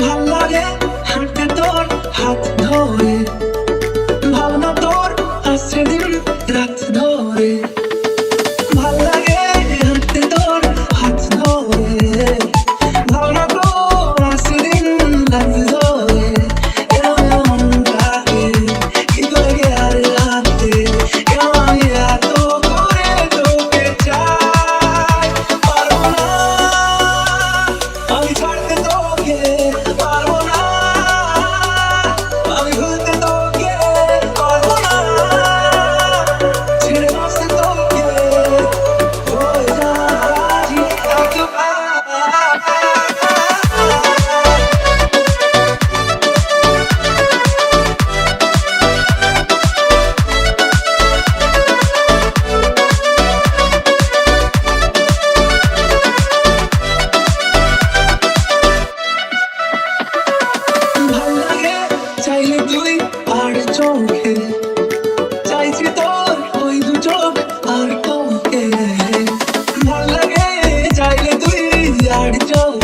ভাল লাগে হাঁটতে তোর হাত ধরে, ভাবনা তোর আসছে দিন রাত ধরে। ভাল লাগে হাঁটতে তোর হাত ধরে, ভাবনা তোর আসছে দিন রাত ধরে। এমন থাকে কিন্তু লাগে আর রাতে, কেন আমি এত করে তোকে চাই। পারবো না আমি ছাড়তে তোকে, পারবো না আমি ভুলতে তোকে, পারবো না ছেড়ে বাঁচতে তোকে, হয়ে যা রাজি একবার। ভাল লাগে চাইলে তুই আর চোখে, চাইছি তোর ওই দু চোখ আর তোকে। ভাল লাগে চাইলে তুই আর চোখ,